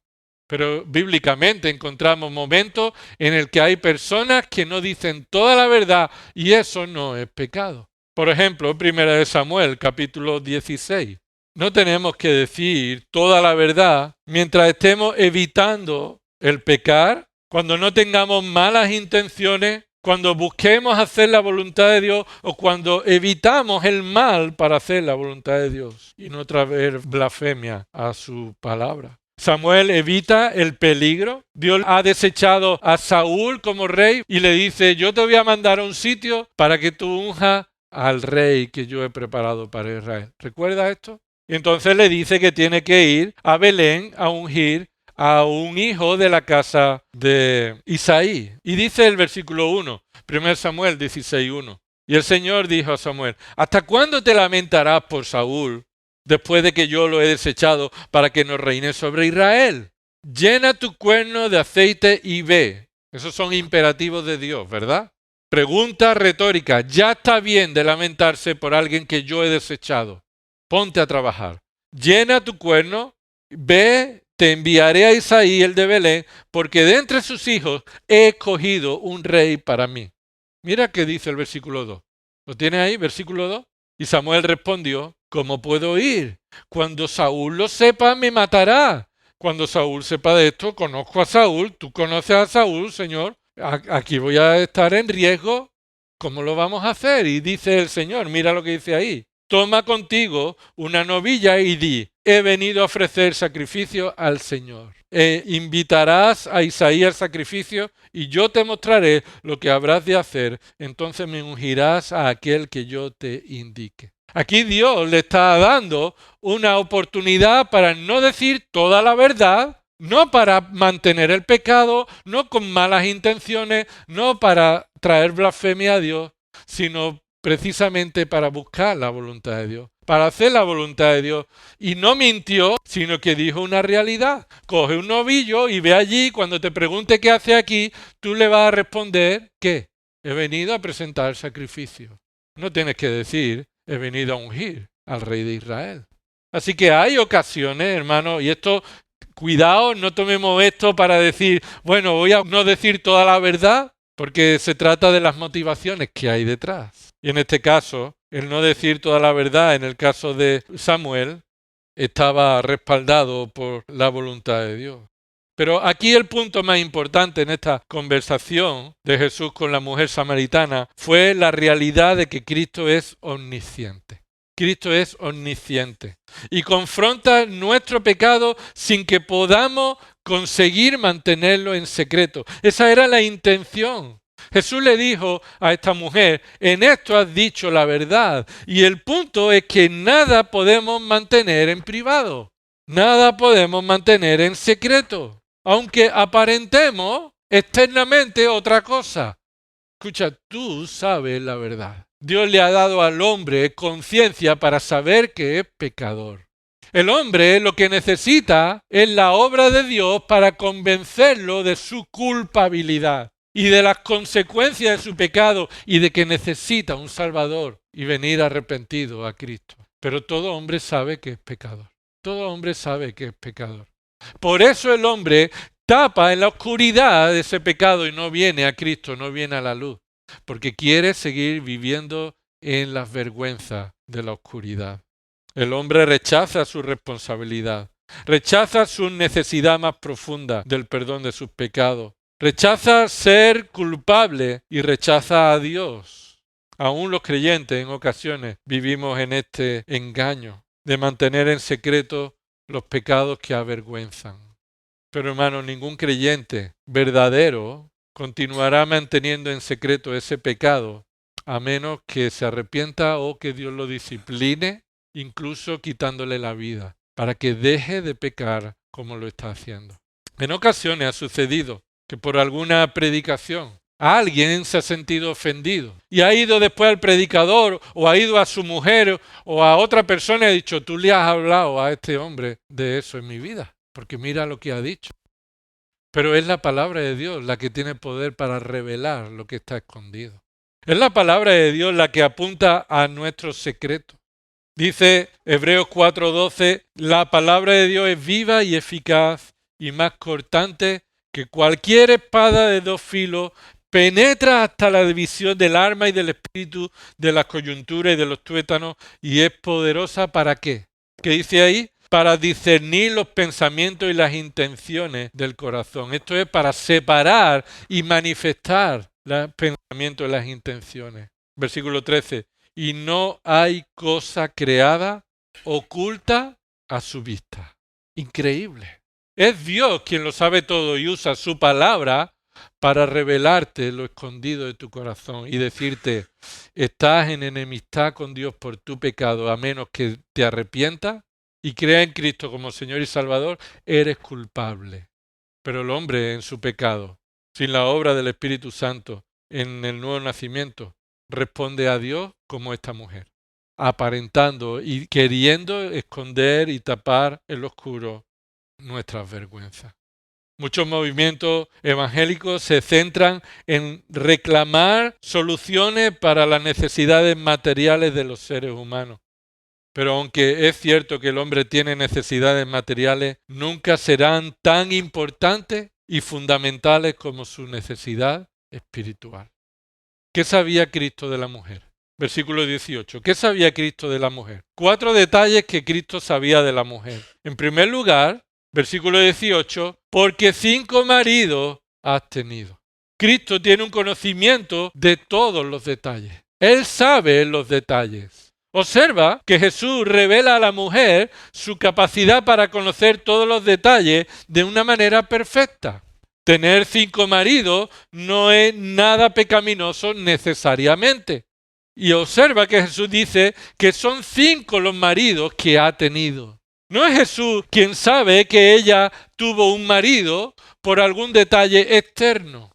Pero bíblicamente encontramos momentos en el que hay personas que no dicen toda la verdad y eso no es pecado. Por ejemplo, 1 Samuel, capítulo 16. No tenemos que decir toda la verdad mientras estemos evitando el pecar, cuando no tengamos malas intenciones, cuando busquemos hacer la voluntad de Dios o cuando evitamos el mal para hacer la voluntad de Dios y no traer blasfemia a su palabra. Samuel evita el peligro. Dios ha desechado a Saúl como rey y le dice, yo te voy a mandar a un sitio para que tú unjas al rey que yo he preparado para Israel. ¿Recuerda esto? Y entonces le dice que tiene que ir a Belén a ungir a un hijo de la casa de Isaí. Y dice el versículo 1, 1 Samuel 16:1. Y el Señor dijo a Samuel, ¿hasta cuándo te lamentarás por Saúl después de que yo lo he desechado para que no reine sobre Israel? Llena tu cuerno de aceite y ve. Esos son imperativos de Dios, ¿verdad? Pregunta retórica. Ya está bien de lamentarse por alguien que yo he desechado. Ponte a trabajar. Llena tu cuerno, ve, te enviaré a Isaí el de Belén, porque de entre sus hijos he escogido un rey para mí. Mira qué dice el versículo 2. ¿Lo tienes ahí, versículo 2? Y Samuel respondió, ¿cómo puedo ir? Cuando Saúl lo sepa, me matará. Cuando Saúl sepa de esto, conozco a Saúl, tú conoces a Saúl, Señor. Aquí voy a estar en riesgo. ¿Cómo lo vamos a hacer? Y dice el Señor, mira lo que dice ahí. Toma contigo una novilla y di, he venido a ofrecer sacrificio al Señor. Invitarás a Isaí al sacrificio y yo te mostraré lo que habrás de hacer. Entonces me ungirás a aquel que yo te indique. Aquí Dios le está dando una oportunidad para no decir toda la verdad, no para mantener el pecado, no con malas intenciones, no para traer blasfemia a Dios, sino precisamente para buscar la voluntad de Dios, para hacer la voluntad de Dios. Y no mintió, sino que dijo una realidad. Coge un novillo y ve allí, cuando te pregunte qué hace aquí, tú le vas a responder que he venido a presentar sacrificio. No tienes que decir, he venido a ungir al rey de Israel. Así que hay ocasiones, hermano, y esto, cuidado, no tomemos esto para decir, bueno, voy a no decir toda la verdad. porque se trata de las motivaciones que hay detrás. Y en este caso, el no decir toda la verdad en el caso de Samuel estaba respaldado por la voluntad de Dios. Pero aquí el punto más importante en esta conversación de Jesús con la mujer samaritana fue la realidad de que Cristo es omnisciente. Cristo es omnisciente y confronta nuestro pecado sin que podamos conseguir mantenerlo en secreto. Esa era la intención. Jesús le dijo a esta mujer, en esto has dicho la verdad. Y el punto es que nada podemos mantener en privado. Nada podemos mantener en secreto. Aunque aparentemos externamente otra cosa. Escucha, tú sabes la verdad. Dios le ha dado al hombre conciencia para saber que es pecador. El hombre lo que necesita es la obra de Dios para convencerlo de su culpabilidad y de las consecuencias de su pecado y de que necesita un Salvador y venir arrepentido a Cristo. Pero todo hombre sabe que es pecador. Todo hombre sabe que es pecador. Por eso el hombre tapa en la oscuridad de ese pecado y no viene a Cristo, no viene a la luz, porque quiere seguir viviendo en las vergüenzas de la oscuridad. El hombre rechaza su responsabilidad, rechaza su necesidad más profunda del perdón de sus pecados, rechaza ser culpable y rechaza a Dios. Aún los creyentes en ocasiones vivimos en este engaño de mantener en secreto los pecados que avergüenzan. Pero hermano, ningún creyente verdadero continuará manteniendo en secreto ese pecado a menos que se arrepienta o que Dios lo discipline, incluso quitándole la vida, para que deje de pecar como lo está haciendo. En ocasiones ha sucedido que por alguna predicación alguien se ha sentido ofendido y ha ido después al predicador o ha ido a su mujer o a otra persona y ha dicho, tú le has hablado a este hombre de eso en mi vida, porque mira lo que ha dicho. Pero es la palabra de Dios la que tiene poder para revelar lo que está escondido. Es la palabra de Dios la que apunta a nuestros secretos. Dice Hebreos 4:12, la palabra de Dios es viva y eficaz y más cortante que cualquier espada de dos filos, penetra hasta la división del alma y del espíritu, de las coyunturas y de los tuétanos, y es poderosa ¿para qué? ¿Qué dice ahí? Para discernir los pensamientos y las intenciones del corazón. Esto es para separar y manifestar los pensamientos y las intenciones. Versículo 13. Y no hay cosa creada oculta a su vista. Increíble. Es Dios quien lo sabe todo y usa su palabra para revelarte lo escondido de tu corazón y decirte, estás en enemistad con Dios por tu pecado, a menos que te arrepientas y creas en Cristo como Señor y Salvador, eres culpable. Pero el hombre en su pecado, sin la obra del Espíritu Santo, en el nuevo nacimiento, responde a Dios como esta mujer, aparentando y queriendo esconder y tapar en lo oscuro nuestras vergüenzas. Muchos movimientos evangélicos se centran en reclamar soluciones para las necesidades materiales de los seres humanos. Pero aunque es cierto que el hombre tiene necesidades materiales, nunca serán tan importantes y fundamentales como su necesidad espiritual. ¿Qué sabía Cristo de la mujer? Versículo 18. ¿Qué sabía Cristo de la mujer? 4 detalles que Cristo sabía de la mujer. En primer lugar, versículo 18, porque 5 maridos has tenido. Cristo tiene un conocimiento de todos los detalles. Él sabe los detalles. Observa que Jesús revela a la mujer su capacidad para conocer todos los detalles de una manera perfecta. Tener 5 maridos no es nada pecaminoso necesariamente. Y observa que Jesús dice que son 5 los maridos que ha tenido. No es Jesús quien sabe que ella tuvo un marido por algún detalle externo.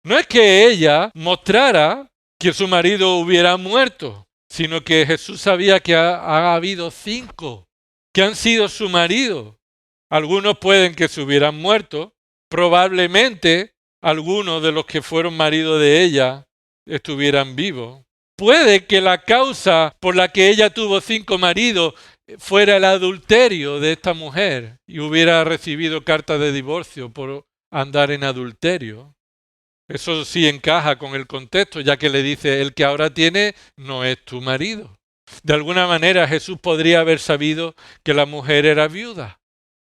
No es que ella mostrara que su marido hubiera muerto, sino que Jesús sabía que ha habido 5 que han sido su marido. Algunos pueden que se hubieran muerto. Probablemente algunos de los que fueron maridos de ella estuvieran vivos. Puede que la causa por la que ella tuvo 5 maridos fuera el adulterio de esta mujer y hubiera recibido cartas de divorcio por andar en adulterio. Eso sí encaja con el contexto, ya que le dice, el que ahora tiene no es tu marido. De alguna manera Jesús podría haber sabido que la mujer era viuda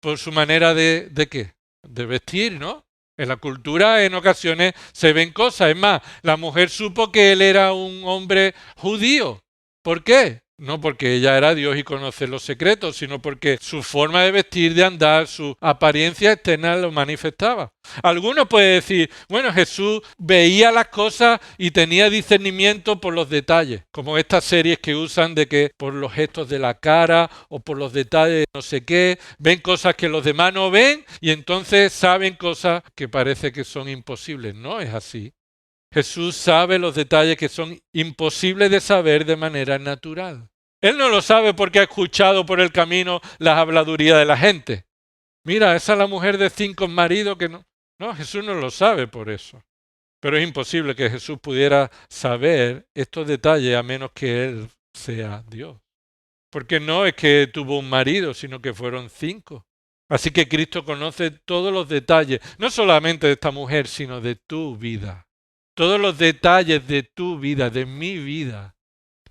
por su manera ¿de qué? De vestir, ¿no? En la cultura en ocasiones se ven cosas. Es más, la mujer supo que él era un hombre judío. ¿Por qué? No porque ella era Dios y conoce los secretos, sino porque su forma de vestir, de andar, su apariencia externa lo manifestaba. Algunos pueden decir, bueno, Jesús veía las cosas y tenía discernimiento por los detalles, como estas series que usan de que por los gestos de la cara o por los detalles de no sé qué, ven cosas que los demás no ven y entonces saben cosas que parece que son imposibles. No es así. Jesús sabe los detalles que son imposibles de saber de manera natural. Él no lo sabe porque ha escuchado por el camino las habladurías de la gente. Mira, esa es la mujer de 5 maridos que no. No, Jesús no lo sabe por eso. Pero es imposible que Jesús pudiera saber estos detalles a menos que Él sea Dios. Porque no es que tuvo un marido, sino que fueron 5. Así que Cristo conoce todos los detalles, no solamente de esta mujer, sino de tu vida. Todos los detalles de tu vida, de mi vida.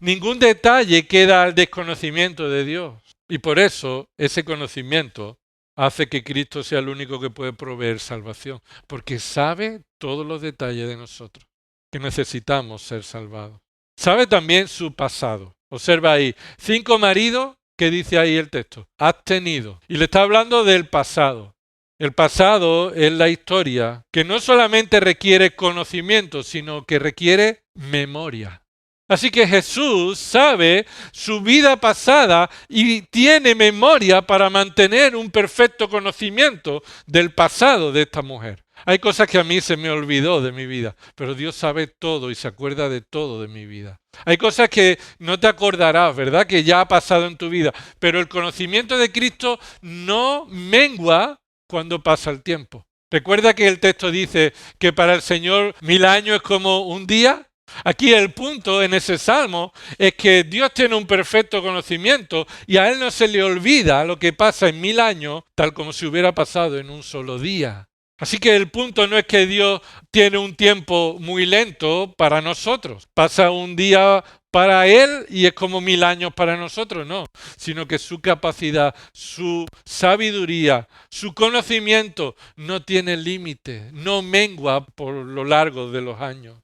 Ningún detalle queda al desconocimiento de Dios. Y por eso ese conocimiento hace que Cristo sea el único que puede proveer salvación. Porque sabe todos los detalles de nosotros, que necesitamos ser salvados. Sabe también su pasado. Observa ahí, 5 maridos, ¿qué dice ahí el texto? Has tenido. Y le está hablando del pasado. El pasado es la historia que no solamente requiere conocimiento, sino que requiere memoria. Así que Jesús sabe su vida pasada y tiene memoria para mantener un perfecto conocimiento del pasado de esta mujer. Hay cosas que a mí se me olvidó de mi vida, pero Dios sabe todo y se acuerda de todo de mi vida. Hay cosas que no te acordarás, ¿verdad? Que ya ha pasado en tu vida, pero el conocimiento de Cristo no mengua cuando pasa el tiempo. ¿Recuerda que el texto dice que para el Señor 1000 años es como un día? Aquí el punto en ese salmo es que Dios tiene un perfecto conocimiento y a Él no se le olvida lo que pasa en 1000 años tal como si hubiera pasado en un solo día. Así que el punto no es que Dios tiene un tiempo muy lento para nosotros. Pasa un día para Él y es como 1000 años para nosotros, no. Sino que su capacidad, su sabiduría, su conocimiento no tiene límite, no mengua por lo largo de los años.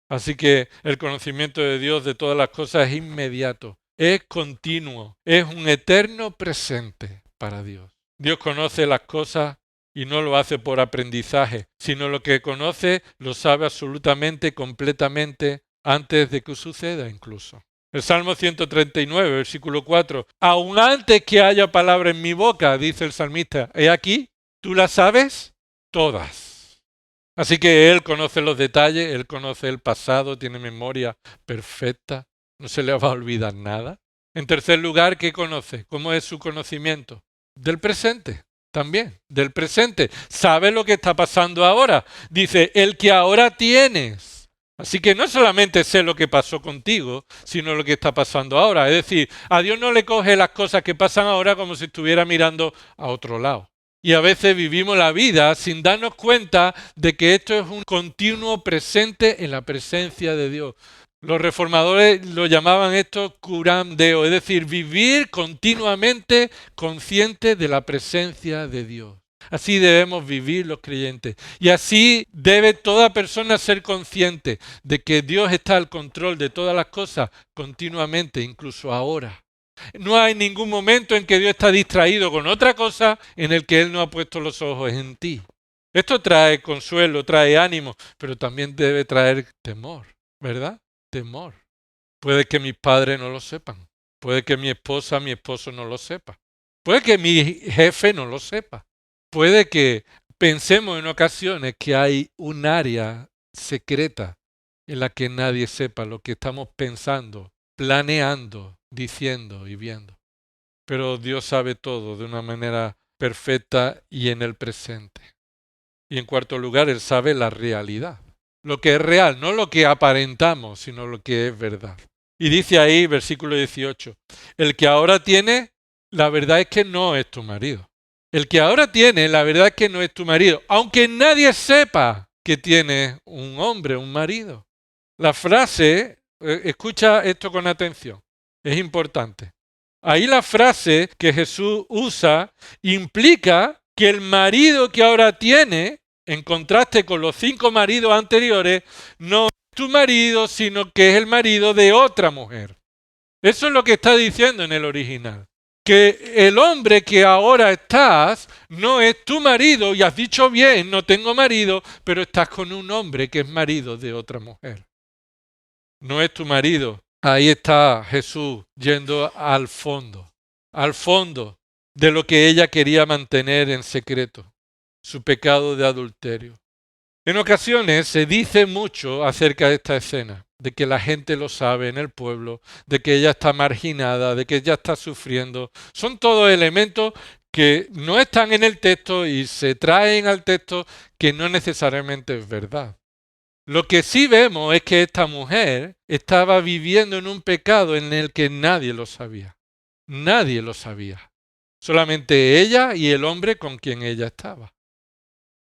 Así que el conocimiento de Dios de todas las cosas es inmediato, es continuo, es un eterno presente para Dios. Dios conoce las cosas y no lo hace por aprendizaje, sino lo que conoce lo sabe absolutamente, completamente, antes de que suceda incluso. El Salmo 139, versículo 4. Aun antes que haya palabra en mi boca, dice el salmista, he aquí, ¿tú las sabes? Todas. Así que Él conoce los detalles, Él conoce el pasado, tiene memoria perfecta, no se le va a olvidar nada. En tercer lugar, ¿qué conoce? ¿Cómo es su conocimiento? Del presente, también, del presente. Sabe lo que está pasando ahora. Dice, el que ahora tienes. Así que no solamente sé lo que pasó contigo, sino lo que está pasando ahora. Es decir, a Dios no le coge las cosas que pasan ahora como si estuviera mirando a otro lado. Y a veces vivimos la vida sin darnos cuenta de que esto es un continuo presente en la presencia de Dios. Los reformadores lo llamaban esto curam deo, es decir, vivir continuamente consciente de la presencia de Dios. Así debemos vivir los creyentes. Y así debe toda persona ser consciente de que Dios está al control de todas las cosas continuamente, incluso ahora. No hay ningún momento en que Dios está distraído con otra cosa en el que Él no ha puesto los ojos en ti. Esto trae consuelo, trae ánimo, pero también debe traer temor, ¿verdad? Temor. Puede que mis padres no lo sepan. Puede que mi esposa, mi esposo no lo sepa. Puede que mi jefe no lo sepa. Puede que pensemos en ocasiones que hay un área secreta en la que nadie sepa lo que estamos pensando, planeando, diciendo y viendo. Pero Dios sabe todo de una manera perfecta y en el presente. Y en cuarto lugar, Él sabe la realidad. Lo que es real, no lo que aparentamos, sino lo que es verdad. Y dice ahí, versículo 18, el que ahora tiene, la verdad es que no es tu marido. El que ahora tiene, la verdad es que no es tu marido. Aunque nadie sepa, que tiene un hombre, un marido. La frase, escucha esto con atención, es importante. Ahí la frase que Jesús usa implica que el marido que ahora tiene, en contraste con los 5 maridos anteriores, no es tu marido, sino que es el marido de otra mujer. Eso es lo que está diciendo en el original. Que el hombre que ahora estás no es tu marido, y has dicho bien, no tengo marido, pero estás con un hombre que es marido de otra mujer. No es tu marido. Ahí está Jesús yendo al fondo de lo que ella quería mantener en secreto, su pecado de adulterio. En ocasiones se dice mucho acerca de esta escena, de que la gente lo sabe en el pueblo, de que ella está marginada, de que ella está sufriendo. Son todos elementos que no están en el texto y se traen al texto que no necesariamente es verdad. Lo que sí vemos es que esta mujer estaba viviendo en un pecado en el que nadie lo sabía. Nadie lo sabía. Solamente ella y el hombre con quien ella estaba.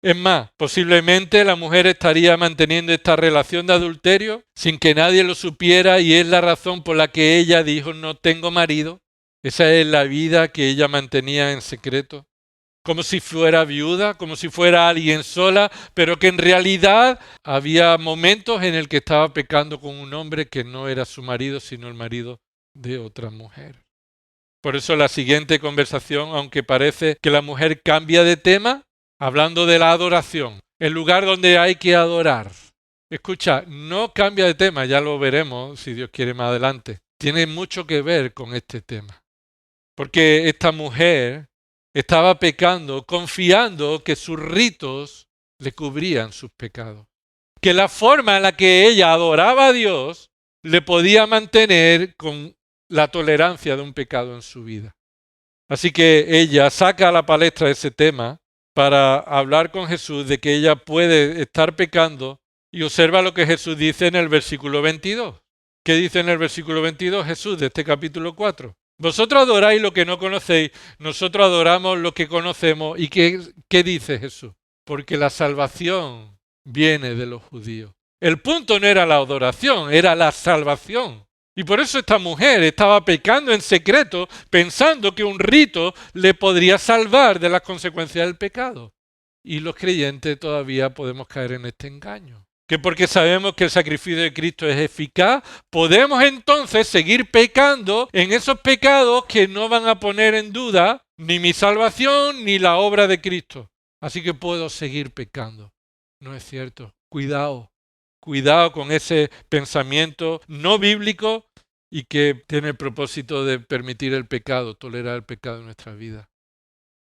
Es más, posiblemente la mujer estaría manteniendo esta relación de adulterio sin que nadie lo supiera, y es la razón por la que ella dijo no tengo marido. Esa es la vida que ella mantenía en secreto. Como si fuera viuda, como si fuera alguien sola, pero que en realidad había momentos en el que estaba pecando con un hombre que no era su marido, sino el marido de otra mujer. Por eso la siguiente conversación, aunque parece que la mujer cambia de tema, hablando de la adoración, el lugar donde hay que adorar. Escucha, no cambia de tema, ya lo veremos si Dios quiere más adelante. Tiene mucho que ver con este tema. Porque esta mujer estaba pecando, confiando que sus ritos le cubrían sus pecados. Que la forma en la que ella adoraba a Dios le podía mantener con la tolerancia de un pecado en su vida. Así que ella saca a la palestra ese tema para hablar con Jesús de que ella puede estar pecando, y observa lo que Jesús dice en el versículo 22. ¿Qué dice en el versículo 22 Jesús de este capítulo 4? Vosotros adoráis lo que no conocéis, nosotros adoramos lo que conocemos. ¿Y qué dice Jesús? Porque la salvación viene de los judíos. El punto no era la adoración, era la salvación. Y por eso esta mujer estaba pecando en secreto, pensando que un rito le podría salvar de las consecuencias del pecado. Y los creyentes todavía podemos caer en este engaño. Que porque sabemos que el sacrificio de Cristo es eficaz, podemos entonces seguir pecando en esos pecados que no van a poner en duda ni mi salvación ni la obra de Cristo. Así que puedo seguir pecando. No es cierto. Cuidado con ese pensamiento no bíblico y que tiene el propósito de permitir el pecado, tolerar el pecado en nuestra vida.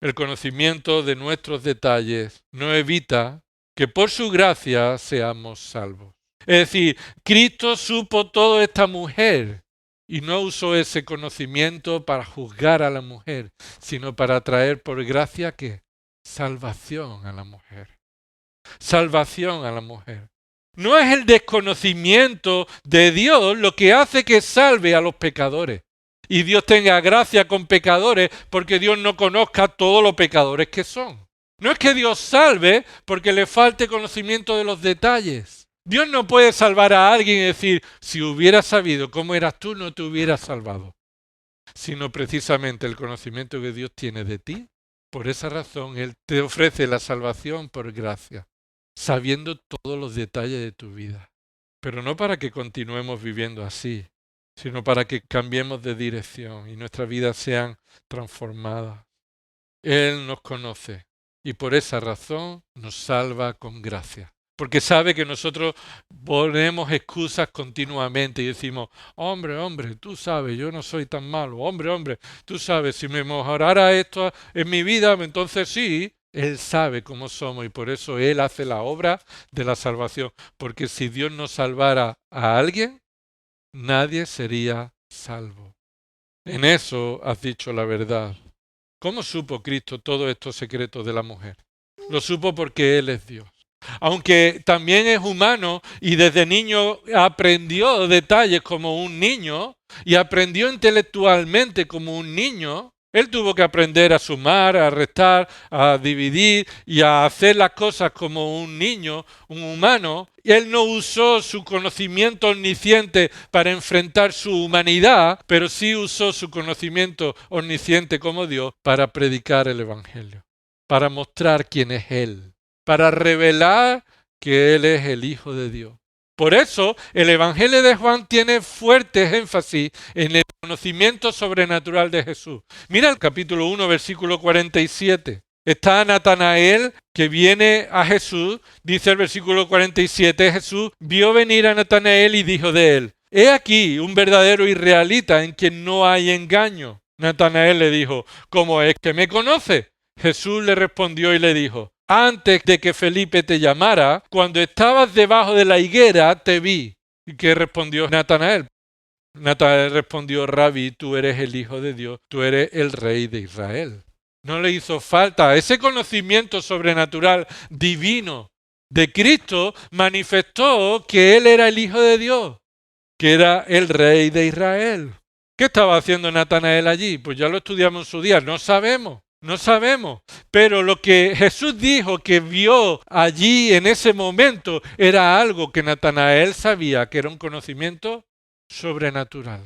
El conocimiento de nuestros detalles no evita que por su gracia seamos salvos. Es decir, Cristo supo todo de esta mujer y no usó ese conocimiento para juzgar a la mujer, sino para traer por gracia ¿qué? Salvación a la mujer. Salvación a la mujer. No es el desconocimiento de Dios lo que hace que salve a los pecadores. Y Dios tenga gracia con pecadores porque Dios no conozca todos los pecadores que son. No es que Dios salve porque le falte conocimiento de los detalles. Dios no puede salvar a alguien y decir, si hubieras sabido cómo eras tú, no te hubieras salvado. Sino precisamente el conocimiento que Dios tiene de ti. Por esa razón, Él te ofrece la salvación por gracia, sabiendo todos los detalles de tu vida. Pero no para que continuemos viviendo así, sino para que cambiemos de dirección y nuestras vidas sean transformadas. Él nos conoce y por esa razón nos salva con gracia. Porque sabe que nosotros ponemos excusas continuamente y decimos, hombre, tú sabes, yo no soy tan malo. Hombre, tú sabes, si me mejorara esto en mi vida, entonces sí. Él sabe cómo somos y por eso Él hace la obra de la salvación. Porque si Dios no salvara a alguien, nadie sería salvo. En eso has dicho la verdad. ¿Cómo supo Cristo todos estos secretos de la mujer? Lo supo porque Él es Dios. Aunque también es humano y desde niño aprendió detalles como un niño y aprendió intelectualmente como un niño, Él tuvo que aprender a sumar, a restar, a dividir y a hacer las cosas como un niño, un humano. Y él no usó su conocimiento omnisciente para enfrentar su humanidad, pero sí usó su conocimiento omnisciente como Dios para predicar el Evangelio, para mostrar quién es Él, para revelar que Él es el Hijo de Dios. Por eso, el Evangelio de Juan tiene fuertes énfasis en el conocimiento sobrenatural de Jesús. Mira el capítulo 1, versículo 47. Está Natanael que viene a Jesús, dice el versículo 47, Jesús vio venir a Natanael y dijo de él, he aquí un verdadero israelita en quien no hay engaño. Natanael le dijo, ¿cómo es que me conoce? Jesús le respondió y le dijo, antes de que Felipe te llamara, cuando estabas debajo de la higuera, te vi. ¿Y qué respondió Natanael? Natanael respondió, Rabí, tú eres el Hijo de Dios, tú eres el Rey de Israel. No le hizo falta. Ese conocimiento sobrenatural divino de Cristo manifestó que Él era el Hijo de Dios, que era el Rey de Israel. ¿Qué estaba haciendo Natanael allí? Pues ya lo estudiamos en su día, no sabemos. No sabemos, pero lo que Jesús dijo que vio allí en ese momento era algo que Natanael sabía, que era un conocimiento sobrenatural.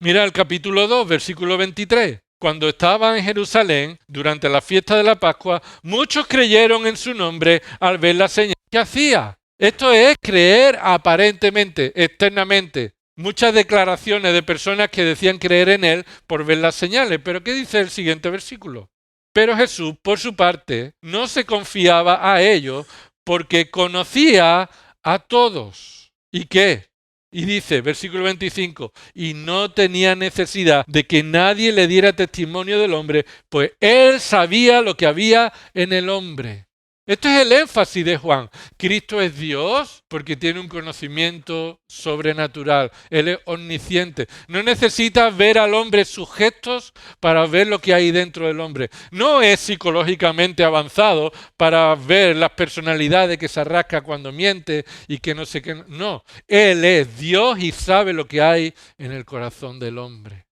Mira el capítulo 2, versículo 23. Cuando estaba en Jerusalén, durante la fiesta de la Pascua, muchos creyeron en su nombre al ver la señal que hacía. Esto es creer aparentemente, externamente. Muchas declaraciones de personas que decían creer en él por ver las señales. Pero ¿qué dice el siguiente versículo? Pero Jesús, por su parte, no se confiaba a ellos porque conocía a todos. ¿Y qué? Y dice, versículo 25, y no tenía necesidad de que nadie le diera testimonio del hombre, pues él sabía lo que había en el hombre. Esto es el énfasis de Juan. Cristo es Dios porque tiene un conocimiento sobrenatural. Él es omnisciente. No necesita ver al hombre sus gestos para ver lo que hay dentro del hombre. No es psicológicamente avanzado para ver las personalidades que se arrasca cuando miente y que no sé qué. No, Él es Dios y sabe lo que hay en el corazón del hombre.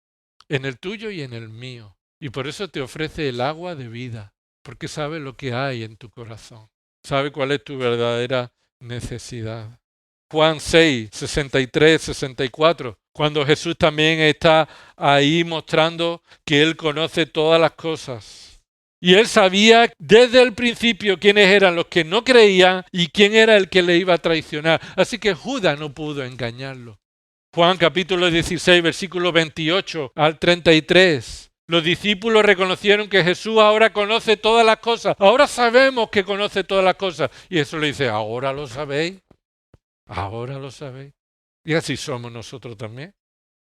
En el tuyo y en el mío. Y por eso te ofrece el agua de vida. Porque sabe lo que hay en tu corazón. Sabe cuál es tu verdadera necesidad. Juan 6, 63, 64. Cuando Jesús también está ahí mostrando que Él conoce todas las cosas. Y Él sabía desde el principio quiénes eran los que no creían y quién era el que le iba a traicionar. Así que Judas no pudo engañarlo. Juan capítulo 16, versículo 28 al 33. Los discípulos reconocieron que Jesús ahora conoce todas las cosas. Ahora sabemos que conoce todas las cosas. Y eso le dice, ¿ahora lo sabéis? ¿Ahora lo sabéis? Y así somos nosotros también.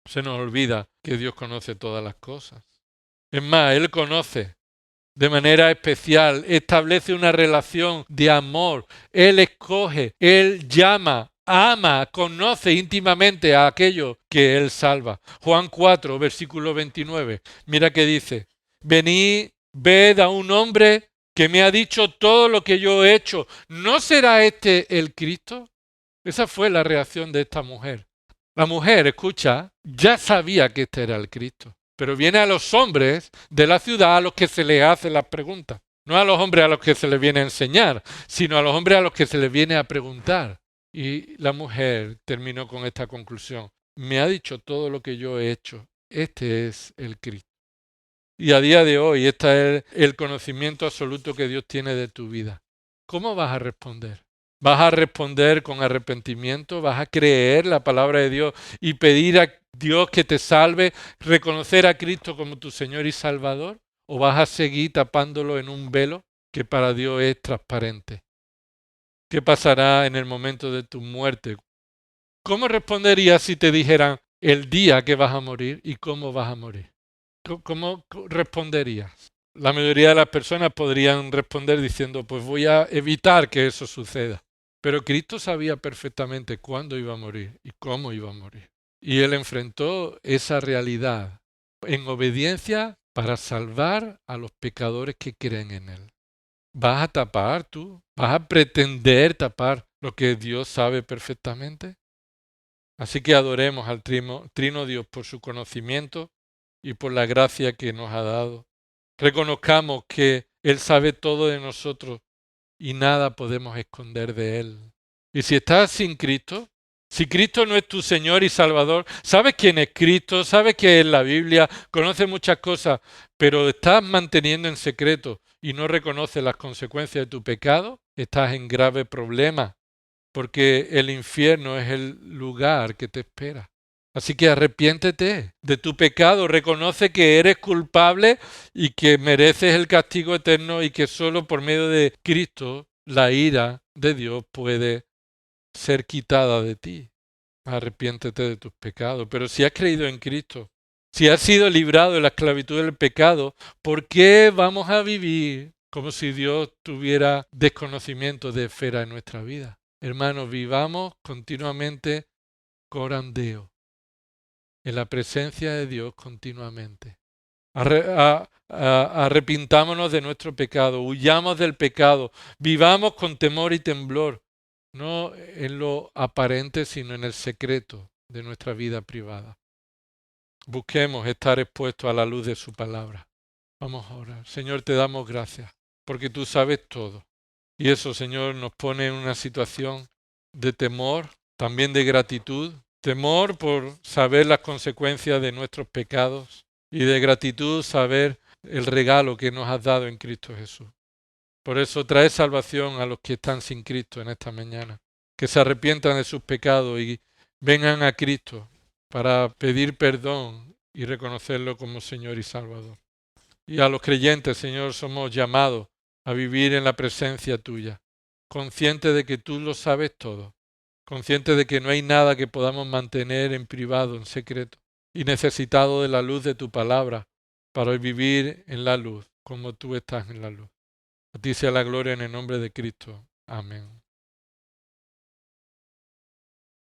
Se nos olvida que Dios conoce todas las cosas. Es más, Él conoce de manera especial, establece una relación de amor. Él escoge, Él llama, ama, conoce íntimamente a aquellos que Él salva. Juan 4, versículo 29. Mira que dice, venid, ved a un hombre que me ha dicho todo lo que yo he hecho. ¿No será este el Cristo? Esa fue la reacción de esta mujer. La mujer, escucha, ya sabía que este era el Cristo. Pero viene a los hombres de la ciudad a los que se les hace las preguntas. No a los hombres a los que se les viene a enseñar, sino a los hombres a los que se les viene a preguntar. Y la mujer terminó con esta conclusión. Me ha dicho todo lo que yo he hecho. Este es el Cristo. Y a día de hoy, este es el conocimiento absoluto que Dios tiene de tu vida. ¿Cómo vas a responder? ¿Vas a responder con arrepentimiento? ¿Vas a creer la palabra de Dios y pedir a Dios que te salve, reconocer a Cristo como tu Señor y Salvador? ¿O vas a seguir tapándolo en un velo que para Dios es transparente? ¿Qué pasará en el momento de tu muerte? ¿Cómo responderías si te dijeran el día que vas a morir y cómo vas a morir? ¿Cómo responderías? La mayoría de las personas podrían responder diciendo, pues voy a evitar que eso suceda. Pero Cristo sabía perfectamente cuándo iba a morir y cómo iba a morir. Y Él enfrentó esa realidad en obediencia para salvar a los pecadores que creen en Él. ¿Vas a tapar tú? ¿Vas a pretender tapar lo que Dios sabe perfectamente? Así que adoremos al Trino Dios por su conocimiento y por la gracia que nos ha dado. Reconozcamos que Él sabe todo de nosotros y nada podemos esconder de Él. Y si estás sin Cristo, si Cristo no es tu Señor y Salvador, sabes quién es Cristo, sabes qué es la Biblia, conoces muchas cosas, pero estás manteniendo en secreto y no reconoces las consecuencias de tu pecado, estás en grave problema, porque el infierno es el lugar que te espera. Así que arrepiéntete de tu pecado, reconoce que eres culpable y que mereces el castigo eterno y que solo por medio de Cristo la ira de Dios puede ser quitada de ti. Arrepiéntete de tus pecados. Pero si has creído en Cristo, si has sido librado de la esclavitud del pecado, ¿por qué vamos a vivir como si Dios tuviera desconocimiento de esfera en nuestra vida? Hermanos, vivamos continuamente corandeo, en la presencia de Dios continuamente. Arrepintámonos de nuestro pecado, huyamos del pecado, vivamos con temor y temblor, no en lo aparente, sino en el secreto de nuestra vida privada. Busquemos estar expuestos a la luz de su palabra. Vamos a orar. Señor, te damos gracias, porque tú sabes todo. Y eso, Señor, nos pone en una situación de temor, también de gratitud. Temor por saber las consecuencias de nuestros pecados y de gratitud saber el regalo que nos has dado en Cristo Jesús. Por eso trae salvación a los que están sin Cristo en esta mañana, que se arrepientan de sus pecados y vengan a Cristo para pedir perdón y reconocerlo como Señor y Salvador. Y a los creyentes, Señor, somos llamados a vivir en la presencia tuya, conscientes de que tú lo sabes todo, conscientes de que no hay nada que podamos mantener en privado, en secreto, y necesitados de la luz de tu palabra para vivir en la luz como tú estás en la luz. A ti sea la gloria en el nombre de Cristo. Amén.